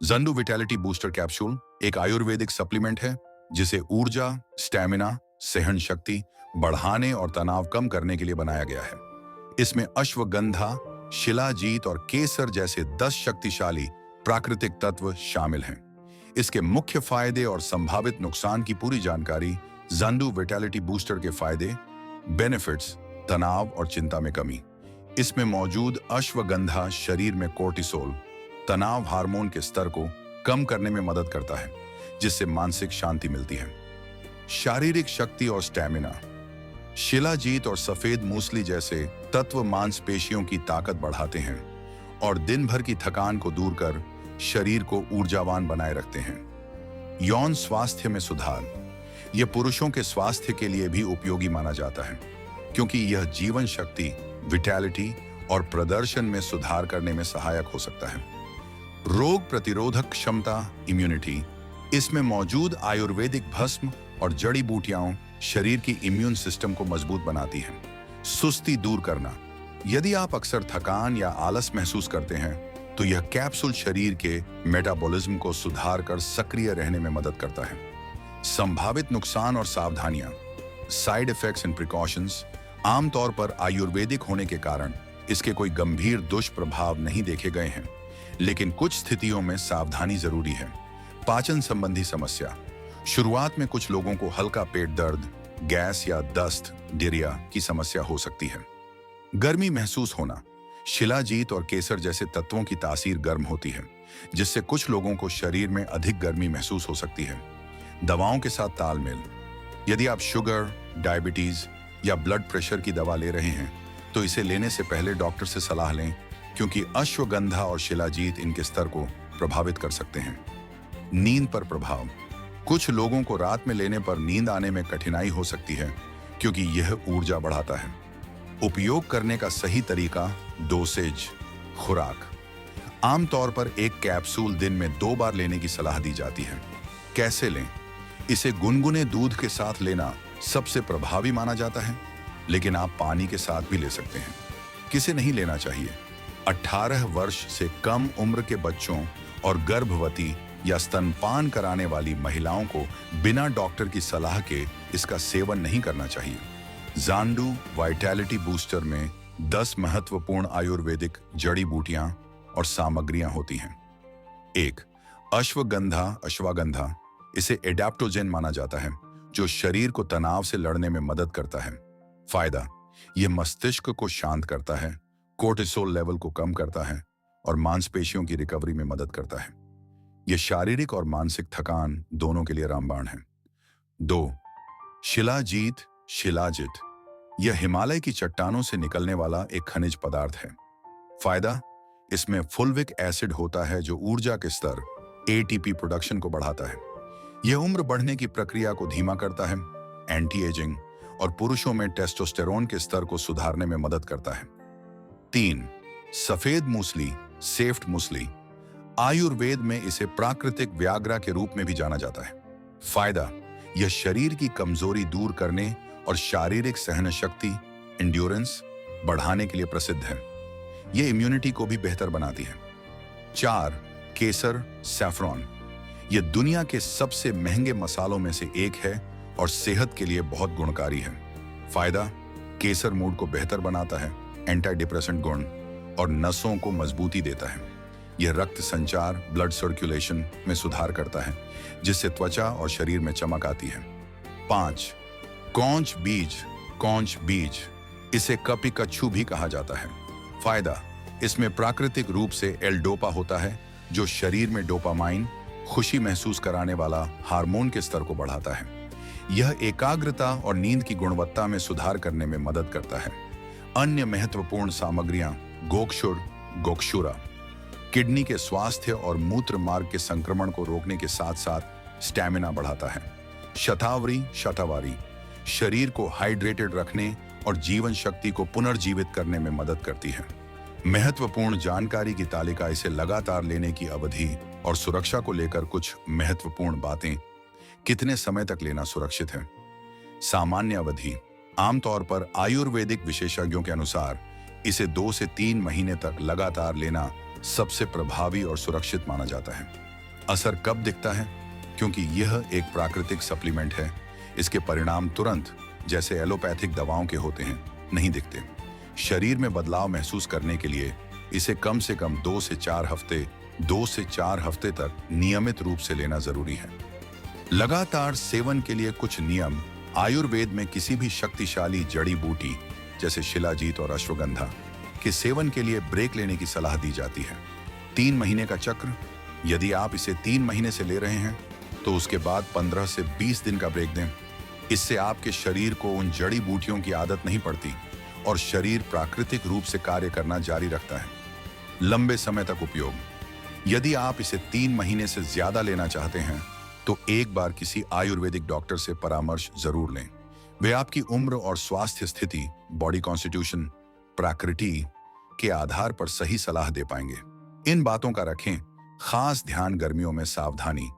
Zandu vitality booster capsule एक Ayurvedic supplement है जिसे ऊर्जा, स्टैमिना, सहन शक्ति बढ़ाने और तनाव कम करने के लिए बनाया गया है। इसमें अश्वगंधा, शिलाजीत और केसर जैसे 10 शक्तिशाली प्राकृतिक तत्व शामिल हैं। इसके मुख्य फायदे और संभावित नुकसान की पूरी जानकारी। जंडू विटैलिटी बूस्टर के फायदे, बेनिफिट्स, तनाव और चिंता में कमी। इसमें मौजूद अश्वगंधा शरीर में कोर्टिसोल, तनाव हार्मोन के स्तर को कम करने में मदद करता है, जिससे मानसिक शांति मिलती है। शारीरिक शक्ति और स्टैमिना, शिलाजीत और सफेद मूसली जैसे तत्व मांसपेशियों की ताकत बढ़ाते हैं और दिन भर की थकान को दूर कर शरीर को ऊर्जावान बनाए रखते हैं। यौन स्वास्थ्य में सुधार, यह पुरुषों के स्वास्थ्य के लिए भी उपयोगी माना जाता है, क्योंकि यह जीवन शक्ति, विटैलिटी और प्रदर्शन में सुधार करने में सहायक हो सकता है। रोग प्रतिरोधक क्षमता, इम्यूनिटी, इसमें मौजूद आयुर्वेदिक भस्म और जड़ी बूटियां शरीर की इम्यून सिस्टम को मजबूत बनाती हैं। सुस्ती दूर करना, यदि आप अक्सर थकान या आलस महसूस करते हैं तो यह कैप्सूल शरीर के मेटाबॉलिज्म को सुधार कर सक्रिय रहने में मदद करता है। संभावित नुकसान और सावधानियां, साइड इफेक्ट्स एंड प्रिकॉशंस, आमतौर पर आयुर्वेदिक होने के कारण इसके कोई गंभीर दुष्प्रभाव नहीं देखे गए हैं, लेकिन कुछ स्थितियों में सावधानी जरूरी है। पाचन संबंधी समस्या, शुरुआत में कुछ लोगों को हल्का पेट दर्द, गैस या दस्त, डायरिया की समस्या हो सकती है। गर्मी महसूस होना, शिलाजीत और केसर जैसे तत्वों की तासीर गर्म होती है, जिससे कुछ लोगों को शरीर में अधिक गर्मी महसूस हो सकती है। दवाओं के साथ तालमेल, यदि आप शुगर, डायबिटीज या ब्लड प्रेशर की दवा ले रहे हैं तो इसे लेने से पहले डॉक्टर से सलाह लें, क्योंकि अश्वगंधा और शिलाजीत इनके स्तर को प्रभावित कर सकते हैं। नींद पर प्रभाव, कुछ लोगों को रात में लेने पर नींद आने में कठिनाई हो सकती है, क्योंकि यह ऊर्जा बढ़ाता है। उपयोग करने का सही तरीका, डोसेज, खुराक, आमतौर पर एक कैप्सूल दिन में 2 बार लेने की सलाह दी जाती है। कैसे लें? इसे गुनगुने दूध के साथ लेना सबसे प्रभावी माना जाता है, लेकिन आप पानी के साथ भी ले सकते हैं। किसे नहीं लेना चाहिए? 18 वर्ष से कम उम्र के बच्चों और गर्भवती या स्तनपान कराने वाली महिलाओं को बिना डॉक्टर की सलाह के इसका सेवन नहीं करना चाहिए। जंडू वाइटैलिटी बूस्टर में 10 महत्वपूर्ण आयुर्वेदिक जड़ी बूटियां और सामग्रियां होती हैं। 1. अश्वगंधा, इसे एडेप्टोजेन माना जाता है, जो शरीर को तनाव से लड़ने में मदद करता है। फायदा, यह मस्तिष्क को शांत करता है, कोर्टिसोल लेवल को कम करता है और मांसपेशियों की रिकवरी में मदद करता है। यह शारीरिक और मानसिक थकान दोनों के लिए रामबाण है। 2. शिलाजित, यह हिमालय की चट्टानों से निकलने वाला एक खनिज पदार्थ है। फायदा, इसमें फुल्विक एसिड होता है जो ऊर्जा के स्तर, एटीपी प्रोडक्शन को बढ़ाता है। यह उम्र बढ़ने की प्रक्रिया को धीमा करता है, एंटी एजिंग और पुरुषों में टेस्टोस्टेरोन के स्तर को सुधारने में मदद करता है। 3. सफेद मूसली, सेफ्ट मूसली, आयुर्वेद में इसे प्राकृतिक व्याग्रा के रूप में भी जाना जाता है। फायदा, यह शरीर की कमजोरी दूर करने और शारीरिक सहन शक्ति, एंड्योरेंस बढ़ाने के लिए प्रसिद्ध है। यह इम्यूनिटी को भी बेहतर बनाती है। 4. केसर, सैफरॉन, यह दुनिया के सबसे महंगे मसालों में से एक है और सेहत के लिए बहुत गुणकारी है। फायदा, केसर मूड को बेहतर बनाता है, एंटी डिप्रेसेंट गुण और नसों को मजबूती देता है। यह रक्त संचार, ब्लड सर्कुलेशन में सुधार करता है, जिससे त्वचा और शरीर में चमक आती है। 5. कौंच बीज, इसे कपिकच्छु भी कहा जाता है। फायदा, इसमें प्राकृतिक रूप से एल-डोपा होता है, जो शरीर में डोपामाइन, खुशी महसूस कराने वाला हार्मोन के स्तर को बढ़ाता है। यह एकाग्रता और नींद की गुणवत्ता में सुधार करने में मदद करता है। अन्य महत्वपूर्ण सामग्रियां, गोक्षुरा, किडनी के स्वास्थ्य और मूत्र मार्ग के संक्रमण को रोकने के साथ साथ स्टैमिना बढ़ाता है। शतावरी, शरीर को हाइड्रेटेड रखने और जीवन शक्ति को पुनर्जीवित करने में मदद करती है। महत्वपूर्ण जानकारी की तालिका, इसे लगातार लेने की अवधि और सुरक्षा को लेकर कुछ महत्वपूर्ण बातें। कितने समय तक लेना सुरक्षित है? सामान्य अवधि, आमतौर पर आयुर्वेदिक विशेषज्ञों के अनुसार इसे 2 से 3 महीने तक लगातार लेना सबसे प्रभावी और सुरक्षित माना जाता है। असर कब दिखता है? क्योंकि यह एक प्राकृतिक सप्लीमेंट है, इसके परिणाम तुरंत, जैसे एलोपैथिक दवाओं के होते हैं, नहीं दिखते। शरीर में बदलाव महसूस करने के लिए इसे कम से कम 2 से 4 हफ्ते तक नियमित रूप से लेना जरूरी है। लगातार सेवन के लिए कुछ नियम। आयुर्वेद में किसी भी शक्तिशाली जड़ी बूटी जैसे शिलाजीत और अश्वगंधा के सेवन के लिए ब्रेक लेने की सलाह दी जाती है। 3 महीने का चक्र। यदि आप इसे 3 महीने से ले रहे हैं तो उसके बाद 15 से 20 दिन का ब्रेक दें। इससे आपके शरीर को उन जड़ी बूटियों की आदत नहीं पड़ती और शरीर प्राकृतिक रूप से कार्य करना जारी रखता है। लंबे समय तक उपयोग। यदि आप इसे 3 महीने से ज्यादा लेना चाहते हैं तो एक बार किसी आयुर्वेदिक डॉक्टर से परामर्श जरूर लें। वे आपकी उम्र और स्वास्थ्य स्थिति, बॉडी कॉन्स्टिट्यूशन, प्रकृति के आधार पर सही सलाह दे पाएंगे। इन बातों का रखें खास ध्यान। गर्मियों में सावधानी।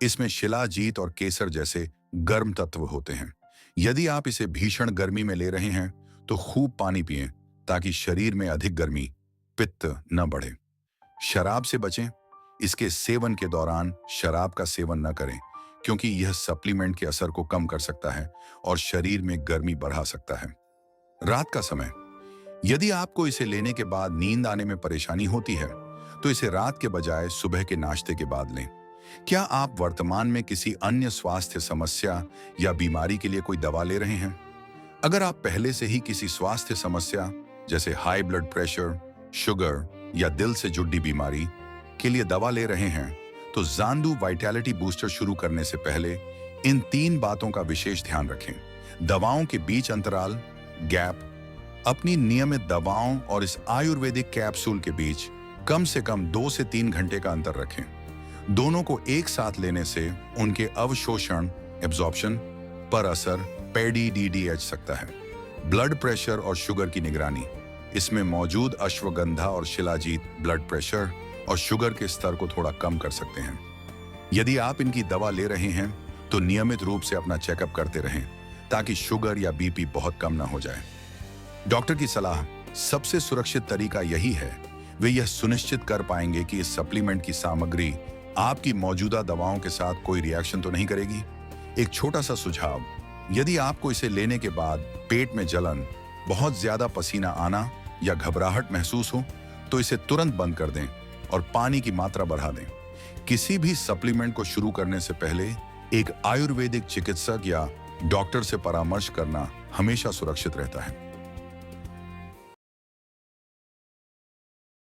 इसमें शिलाजीत और केसर जैसे गर्म तत्व होते हैं। यदि आप इसे भीषण गर्मी में ले रहे हैं तो खूब पानी पिएं ताकि शरीर में अधिक गर्मी, पित्त न बढ़े। शराब से बचें। इसके सेवन के दौरान शराब का सेवन न करें क्योंकि यह सप्लीमेंट के असर को कम कर सकता है और शरीर में गर्मी बढ़ा सकता है। रात का समय। यदि आपको इसे लेने के बाद नींद आने में परेशानी होती है तो इसे रात के बजाय सुबह के नाश्ते के बाद लें। क्या आप वर्तमान में किसी अन्य स्वास्थ्य समस्या या बीमारी के लिए कोई दवा ले रहे हैं? अगर आप पहले से ही किसी स्वास्थ्य समस्या जैसे हाई ब्लड प्रेशर, शुगर या दिल से जुड़ी बीमारी के लिए दवा ले रहे हैं तो ज़ांदू वाइटैलिटी बूस्टर शुरू करने से पहले इन 3 बातों का विशेष ध्यान रखें। दवाओं के बीच अंतराल, गैप। अपनी नियमित दवाओं और इस आयुर्वेदिक कैप्सूल के बीच कम से कम 2 से 3 घंटे का अंतर रखें। दोनों को एक साथ लेने से उनके अवशोषण, एब्जॉर्प्शन पर असर पड़ सकता है। ब्लड प्रेशर और शुगर की निगरानी। इसमें मौजूद अश्वगंधा और शिलाजीत ब्लड प्रेशर और शुगर के स्तर को थोड़ा कम कर सकते हैं। यदि आप इनकी दवा ले रहे हैं तो नियमित रूप से अपना चेकअप करते रहें ताकि शुगर या बीपी बहुत कम ना हो जाए। डॉक्टर की सलाह। सबसे सुरक्षित तरीका यही है। वे यह सुनिश्चित कर पाएंगे कि इस सप्लीमेंट की सामग्री आपकी मौजूदा दवाओं के साथ कोई रिएक्शन तो नहीं करेगी। एक छोटा सा सुझाव। यदि आपको इसे लेने के बाद पेट में जलन, बहुत ज्यादा पसीना आना या घबराहट महसूस हो तो इसे तुरंत बंद कर दें और पानी की मात्रा बढ़ा दें। किसी भी सप्लीमेंट को शुरू करने से पहले एक आयुर्वेदिक चिकित्सक या डॉक्टर से परामर्श करना हमेशा सुरक्षित रहता है।